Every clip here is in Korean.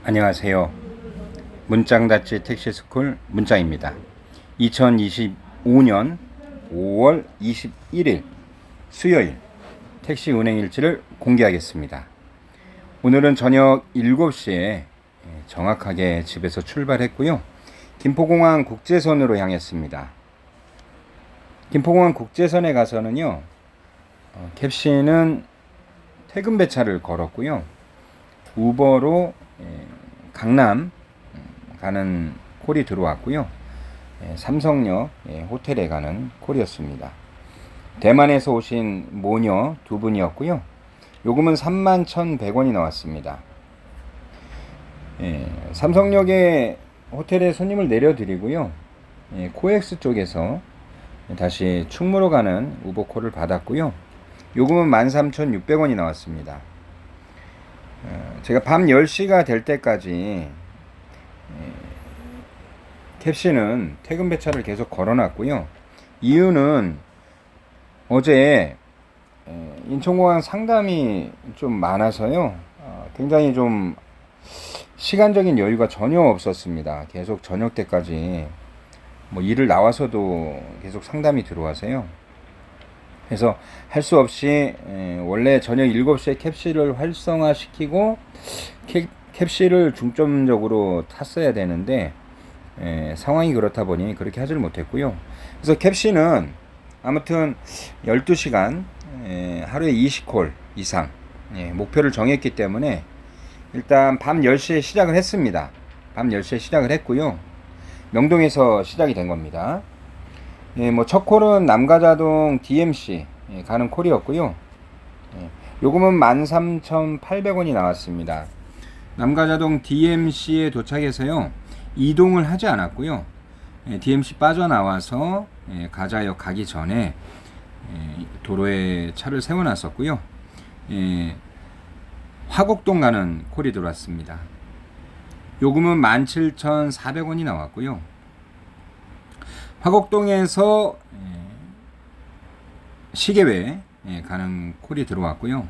안녕하세요. 문짱다치 택시스쿨 문짱입니다. 2025년 5월 21일 수요일 택시 운행 일지를 공개하겠습니다. 오늘은 저녁 7시에 정확하게 집에서 출발했고요. 김포공항 국제선으로 향했습니다. 김포공항 국제선에 가서는요, 캡씨는 퇴근 배차를 걸었고요. 우버로 강남 가는 콜이 들어왔고요. 삼성역 호텔에 가는 콜이었습니다. 대만에서 오신 모녀 두 분이었고요. 요금은 31,100원이 나왔습니다. 삼성역에 호텔에 손님을 내려드리고요. 코엑스 쪽에서 다시 충무로 가는 우버콜을 받았고요. 요금은 13,600원이 나왔습니다. 제가 밤 10시가 될 때까지 캡씨는 퇴근 배차를 계속 걸어놨고요. 이유는 어제 인천공항 상담이 좀 많아서요. 굉장히 좀 시간적인 여유가 전혀 없었습니다. 계속 저녁 때까지 일을 나와서도 계속 상담이 들어와서요. 그래서 할 수 없이 원래 저녁 7시에 캡씨를 활성화시키고 캡씨를 중점적으로 탔어야 되는데 상황이 그렇다 보니 그렇게 하지를 못했고요. 그래서 캡씨는 아무튼 12시간 하루에 20콜 이상 목표를 정했기 때문에 일단 밤 10시에 시작을 했습니다. 밤 10시에 시작을 했고요. 명동에서 시작이 된 겁니다. 첫 콜은 남가자동 DMC 가는 콜이었고요. 요금은 13,800원이 나왔습니다. 남가자동 DMC에 도착해서요, 이동을 하지 않았고요. DMC 빠져나와서 가자역 가기 전에 도로에 차를 세워놨었고요. 화곡동 가는 콜이 들어왔습니다. 요금은 17,400원이 나왔고요. 화곡동에서 시계회 가는 콜이 들어왔고요.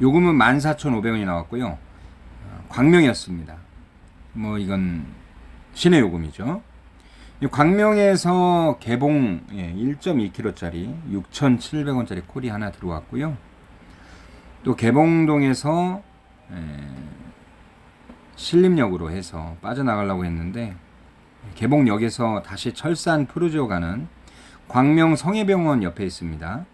요금은 14,500원이 나왔고요. 광명이었습니다. 이건 시내 요금이죠. 광명에서 개봉 1.2km짜리 6,700원짜리 콜이 하나 들어왔고요. 또 개봉동에서 신림역으로 해서 빠져나가려고 했는데 개봉역에서 다시 철산 푸르지오 가는 광명 성혜병원 옆에 있습니다.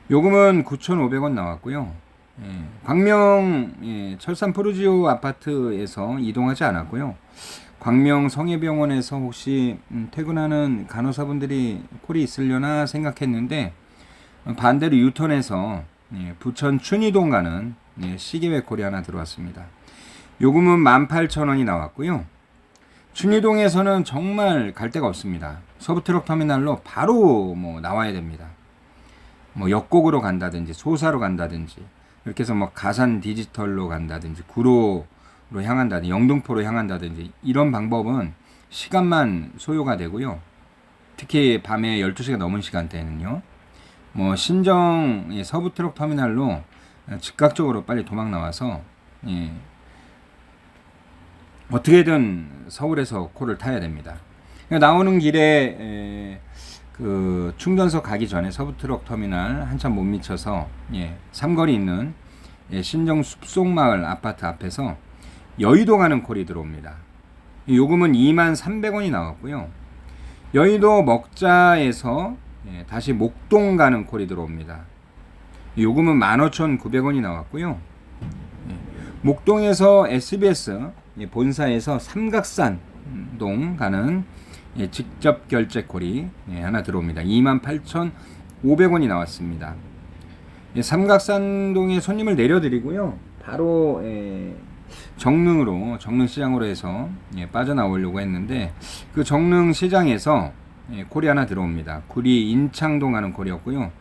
요금은 9,500원 나왔고요. 광명 철산 푸르지오 아파트에서 이동하지 않았고요. 광명 성혜병원에서 혹시 퇴근하는 간호사분들이 콜이 있으려나 생각했는데 반대로 유턴해서 부천 춘희동 가는 시계회 콜이 하나 들어왔습니다. 요금은 18,000원이 나왔고요. 춘희동에서는 정말 갈 데가 없습니다. 서부트럭터미널로 바로 나와야 됩니다. 역곡으로 간다든지 소사로 간다든지 이렇게 해서 가산 디지털로 간다든지 구로로 향한다든지 영등포로 향한다든지 이런 방법은 시간만 소요가 되고요. 특히 밤에 12시가 넘은 시간대에는요. 신정 서부트럭터미널로 즉각적으로 빨리 도망 나와서 어떻게든 서울에서 콜을 타야 됩니다. 나오는 길에 그 충전소 가기 전에 서부트럭터미널 한참 못 미쳐서 삼거리 있는 신정 숲속마을 아파트 앞에서 여의도 가는 콜이 들어옵니다. 요금은 23,300원이 나왔고요. 여의도 먹자에서 다시 목동 가는 콜이 들어옵니다. 요금은 15,900원이 나왔고요. 목동에서 SBS 본사에서 삼각산동 가는 직접 결제 콜이 하나 들어옵니다. 28,500원이 나왔습니다. 삼각산동에 손님을 내려드리고요. 바로 정릉시장으로 해서 빠져나오려고 했는데 그 정릉시장에서 콜이 하나 들어옵니다. 구리 인창동 가는 콜이었고요.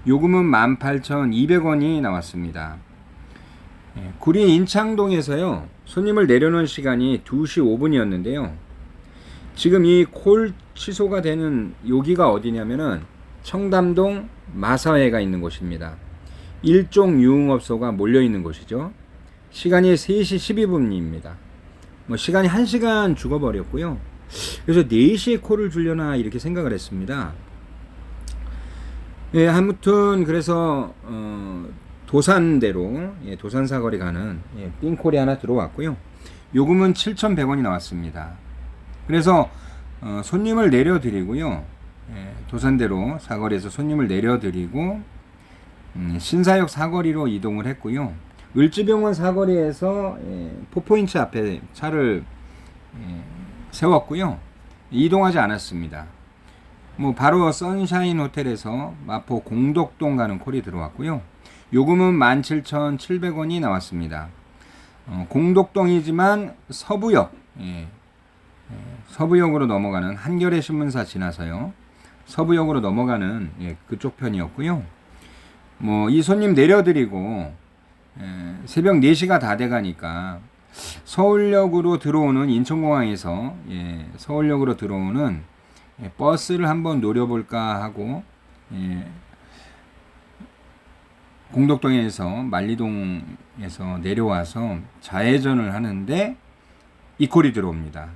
요금은 18,200원이 나왔습니다. 구리 인창동에서요, 손님을 내려놓은 시간이 2시 5분이었는데요. 지금 이 콜 취소가 되는 여기가 어디냐면은 청담동 마사회가 있는 곳입니다. 일종 유흥업소가 몰려있는 곳이죠. 시간이 3시 12분입니다. 뭐 시간이 1시간 죽어버렸고요. 그래서 4시에 콜을 주려나 이렇게 생각을 했습니다. 예, 아무튼 그래서 도산대로 도산 사거리 가는 삥콜이 하나 들어왔고요. 요금은 7,100원이 나왔습니다. 그래서 손님을 내려드리고요. 도산대로 사거리에서 손님을 내려드리고 신사역 사거리로 이동을 했고요. 을지병원 사거리에서 포포인트 앞에 차를 세웠고요. 이동하지 않았습니다. 뭐 바로 선샤인 호텔에서 마포 공덕동 가는 콜이 들어왔고요. 요금은 17,700원이 나왔습니다. 공덕동이지만 서부역, 서부역으로 넘어가는 한겨레 신문사 지나서요. 서부역으로 넘어가는 그쪽 편이었고요. 뭐 이 손님 내려드리고 새벽 4시가 다 돼가니까 서울역으로 들어오는 인천공항에서 서울역으로 들어오는 버스를 한번 노려볼까 하고 공덕동에서 만리동에서 내려와서 좌회전을 하는데 이 콜이 들어옵니다.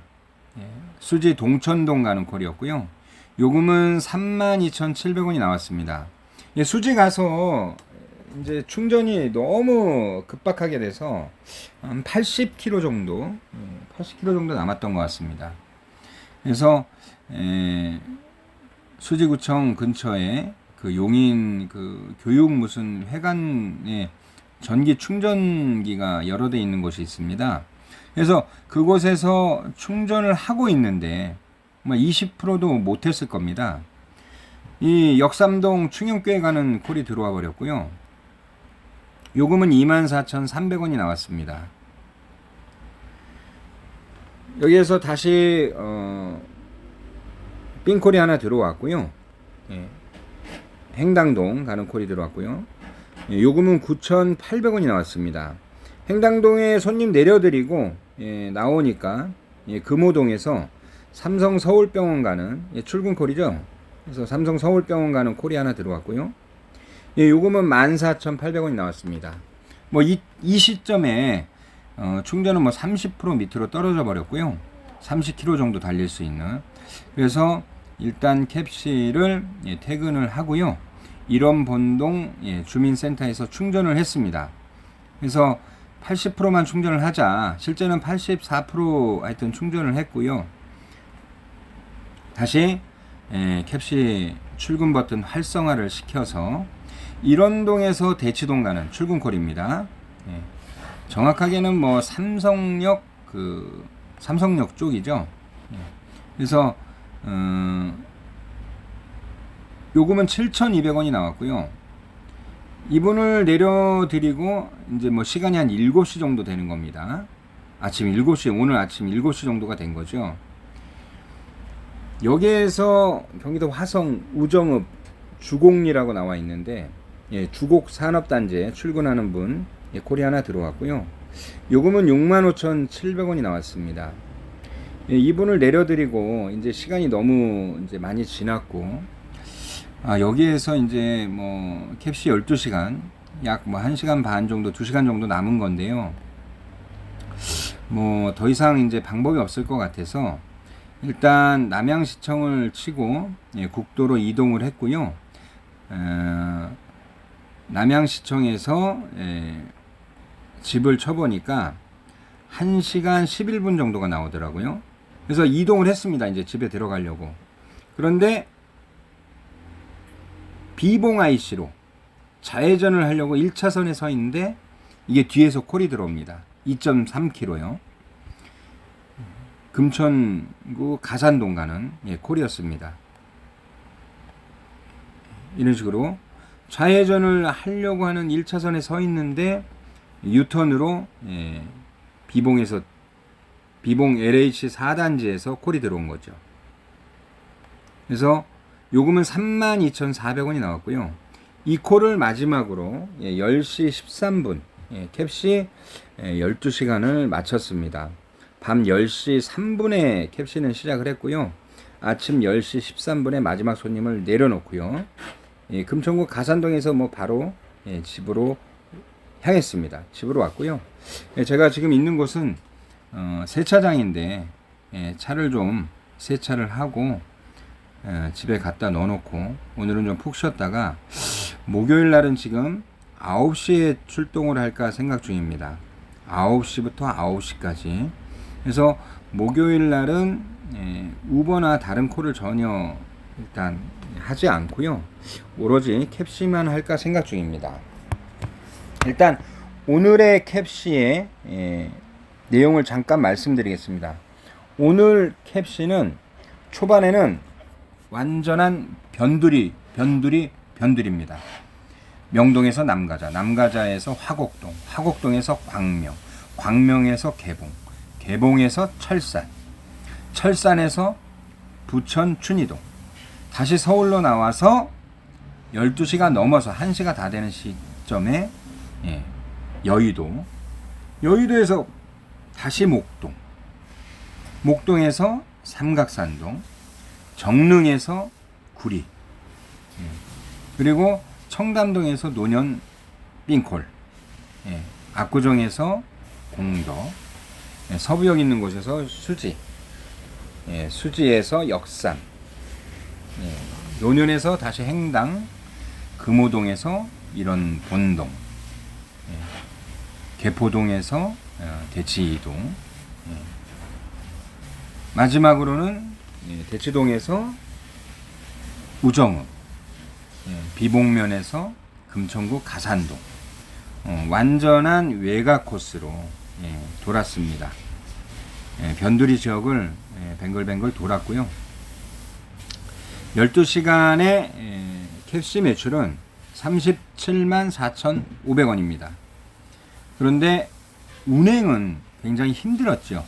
수지 동천동 가는 콜이었고요. 요금은 32,700원이 나왔습니다. 수지 가서 이제 충전이 너무 급박하게 돼서 한 80km 정도, 80km 정도 남았던 것 같습니다. 그래서 수지구청 근처에 그 용인 그 교육 무슨 회관에 전기 충전기가 여러 대 있는 곳이 있습니다. 그래서 그곳에서 충전을 하고 있는데 20%도 못했을 겁니다. 이 역삼동 충영교회 가는 콜이 들어와 버렸고요. 요금은 24,300원이 나왔습니다. 여기에서 다시 삥콜이 하나 들어왔고요. 행당동 가는 콜이 들어왔고요. 요금은 9,800원이 나왔습니다. 행당동에 손님 내려드리고 나오니까 금호동에서 삼성 서울병원 가는 출근 콜이죠. 그래서 삼성 서울병원 가는 콜이 하나 들어왔고요. 요금은 14,800원이 나왔습니다. 뭐 이 시점에 충전은 뭐 30% 밑으로 떨어져 버렸고요. 30km 정도 달릴 수 있는. 그래서 일단 캡시를 퇴근을 하고요. 일원본동 주민센터에서 충전을 했습니다. 그래서 80%만 충전을 하자. 실제는 84% 하여튼 충전을 했고요. 다시 캡시 출근 버튼 활성화를 시켜서 일원동에서 대치동 가는 출근콜입니다. 정확하게는 뭐 삼성역 쪽이죠. 그래서 요금은 7,200원이 나왔고요. 이분을 내려드리고 이제 뭐 시간이 한 7시 정도 되는 겁니다. 오늘 아침 7시 정도가 된 거죠. 여기에서 경기도 화성 우정읍 주곡리라고 나와 있는데 주곡 산업단지에 출근하는 분 콜이 하나 들어왔고요. 요금은 65,700원이 나왔습니다. 이분을 내려드리고 이제 시간이 너무 이제 많이 지났고 여기에서 이제 뭐 캡시 12시간 약 뭐 1시간 반 정도 2시간 정도 남은 건데요. 뭐 더 이상 이제 방법이 없을 것 같아서 일단 남양시청을 치고 국도로 이동을 했고요. 남양시청에서 집을 쳐보니까 1시간 11분 정도가 나오더라고요. 그래서 이동을 했습니다. 이제 집에 들어가려고. 그런데 비봉 IC로 좌회전을 하려고 1차선에 서 있는데 이게 뒤에서 콜이 들어옵니다. 2.3km요. 금천구 가산동 가는 콜이었습니다. 이런 식으로 좌회전을 하려고 하는 1차선에 서 있는데 유턴으로 비봉 LH 4단지에서 콜이 들어온 거죠. 그래서 요금은 32,400원이 나왔고요. 이 콜을 마지막으로 10시 13분 캡시 12시간을 마쳤습니다. 밤 10시 3분에 캡시는 시작을 했고요. 아침 10시 13분에 마지막 손님을 내려놓고요. 금천구 가산동에서 뭐 바로 집으로 향했습니다. 집으로 왔고요. 제가 지금 있는 곳은 세차장인데 차를 좀 세차를 하고 집에 갖다 넣어놓고 오늘은 좀 푹 쉬었다가 목요일 날은 지금 9시에 출동을 할까 생각 중입니다. 9시부터 9시까지. 그래서 목요일 날은 우버나 다른 콜을 전혀 일단 하지 않고요. 오로지 캡시만 할까 생각 중입니다. 일단 오늘의 캡시의 내용을 잠깐 말씀드리겠습니다. 오늘 캡시는 초반에는 완전한 변두리입니다. 명동에서 남가자, 남가자에서 화곡동, 화곡동에서 광명, 광명에서 개봉, 개봉에서 철산, 철산에서 부천 춘희동, 다시 서울로 나와서 12시가 넘어서 1시가 다 되는 시점에 여의도, 여의도에서 다시 목동, 목동에서 삼각산동, 정릉에서 구리, 그리고 청담동에서 노년 삥콜, 압구정에서 공덕, 서부역 있는 곳에서 수지, 수지에서 역삼, 노년에서 다시 행당, 금호동에서 이런 본동, 개포동에서 대치이동, 마지막으로는 대치동에서 우정읍, 비봉면에서 금천구 가산동, 완전한 외곽 코스로 돌았습니다. 변두리 지역을 뱅글뱅글 돌았고요. 12시간의 캡시 매출은 37만 4,500원입니다. 그런데 운행은 굉장히 힘들었죠.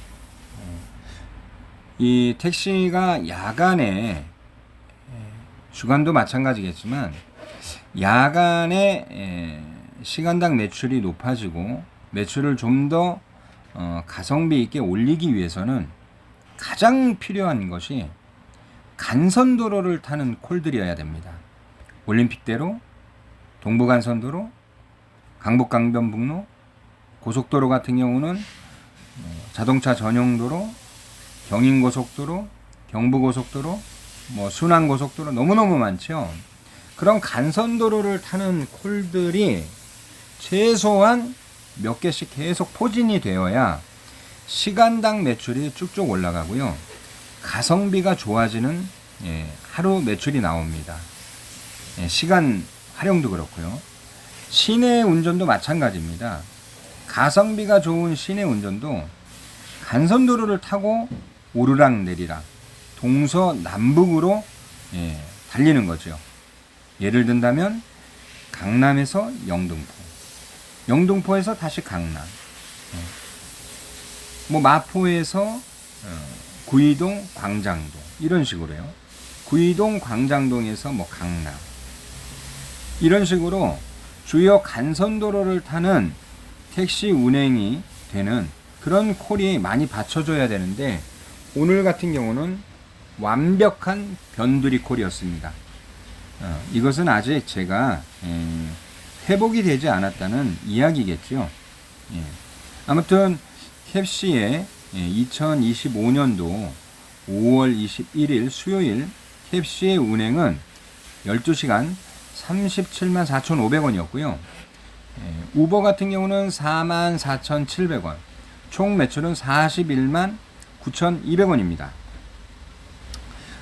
이 택시가 야간에, 주간도 마찬가지겠지만 야간에 시간당 매출이 높아지고 매출을 좀 더 가성비 있게 올리기 위해서는 가장 필요한 것이 간선도로를 타는 콜들이어야 됩니다. 올림픽대로, 동부간선도로, 강북강변북로, 고속도로 같은 경우는 자동차 전용도로, 경인고속도로, 경부고속도로, 순환고속도로 너무너무 많죠. 그런 간선도로를 타는 콜들이 최소한 몇 개씩 계속 포진이 되어야 시간당 매출이 쭉쭉 올라가고요. 가성비가 좋아지는 하루 매출이 나옵니다. 시간 활용도 그렇고요. 시내 운전도 마찬가지입니다. 가성비가 좋은 시내 운전도 간선도로를 타고 오르락 내리락 동서남북으로 달리는 거죠. 예를 든다면 강남에서 영등포, 영등포에서 다시 강남, 마포에서 구이동, 광장동 이런 식으로요. 구이동, 광장동에서 강남 이런 식으로 주요 간선도로를 타는 택시 운행이 되는 그런 콜이 많이 받쳐줘야 되는데 오늘 같은 경우는 완벽한 변두리 콜이었습니다. 이것은 아직 제가 회복이 되지 않았다는 이야기겠죠. 아무튼 캡시의 2025년도 5월 21일 수요일 캡시의 운행은 12시간 37만 4,500원이었고요. 우버 같은 경우는 4만 4,700원, 총 매출은 41만 9,200원입니다.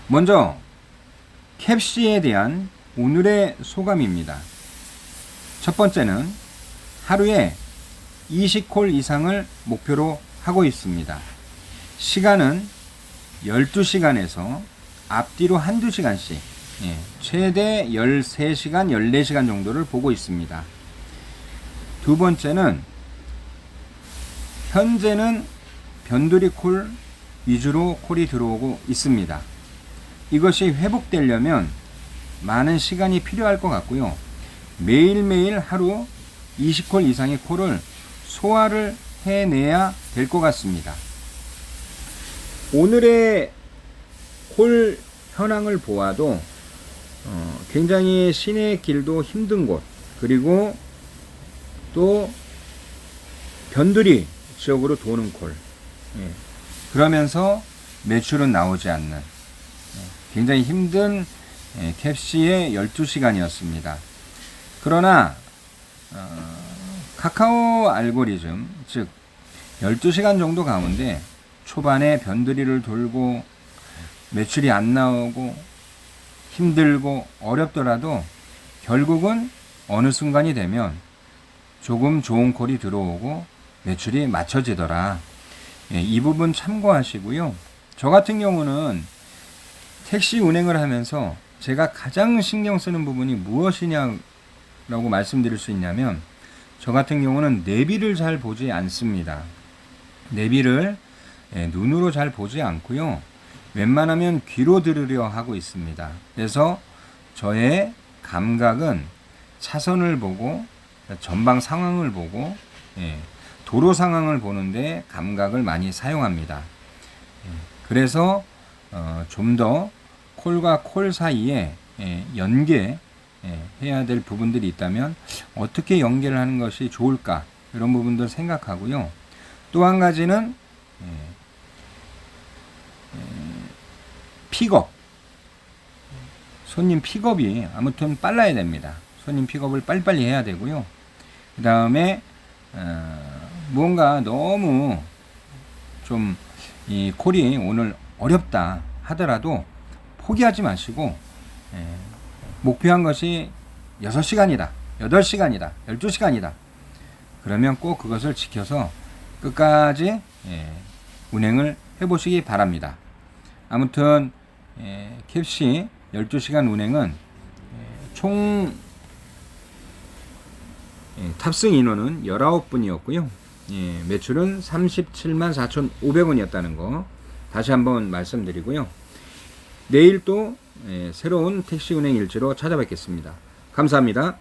먼저 캡시에 대한 오늘의 소감입니다. 첫 번째는 하루에 20콜 이상을 목표로 하고 있습니다. 시간은 12시간에서 앞뒤로 한두 시간씩 최대 13시간, 14시간 정도를 보고 있습니다. 두 번째는 현재는 변두리 콜 위주로 콜이 들어오고 있습니다. 이것이 회복되려면 많은 시간이 필요할 것 같고요. 매일매일 하루 20콜 이상의 콜을 소화를 해내야 될 것 같습니다. 오늘의 콜 현황을 보아도 굉장히 시내 길도 힘든 곳, 그리고 또 변두리 지역으로 도는 콜. 예. 그러면서 매출은 나오지 않는 굉장히 힘든 캡시의 12시간이었습니다. 그러나 카카오 알고리즘, 즉 12시간 정도 가운데 초반에 변두리를 돌고 매출이 안 나오고 힘들고 어렵더라도 결국은 어느 순간이 되면 조금 좋은 콜이 들어오고 매출이 맞춰지더라. 이 부분 참고하시고요. 저 같은 경우는 택시 운행을 하면서 제가 가장 신경 쓰는 부분이 무엇이냐라고 말씀드릴 수 있냐면, 저 같은 경우는 내비를 잘 보지 않습니다. 내비를 눈으로 잘 보지 않고요. 웬만하면 귀로 들으려 하고 있습니다. 그래서 저의 감각은 차선을 보고 전방 상황을 보고 도로 상황을 보는데 감각을 많이 사용합니다. 그래서 좀 더 콜과 콜 사이에 연계 해야 될 부분들이 있다면 어떻게 연계를 하는 것이 좋을까, 이런 부분들 생각하고요. 또 한 가지는 픽업, 손님 픽업이 아무튼 빨라야 됩니다. 손님 픽업을 빨리빨리 해야 되고요. 그 다음에 무언가 너무 좀 이 콜이 오늘 어렵다 하더라도 포기하지 마시고 목표한 것이 6시간이다, 8시간이다, 12시간이다. 그러면 꼭 그것을 지켜서 끝까지 운행을 해보시기 바랍니다. 아무튼 캡시 12시간 운행은 총 탑승 인원은 19분이었고요. 매출은 37만 4,500원이었다는 거 다시 한번 말씀드리고요. 내일 또 새로운 택시 운행 일지로 찾아뵙겠습니다. 감사합니다.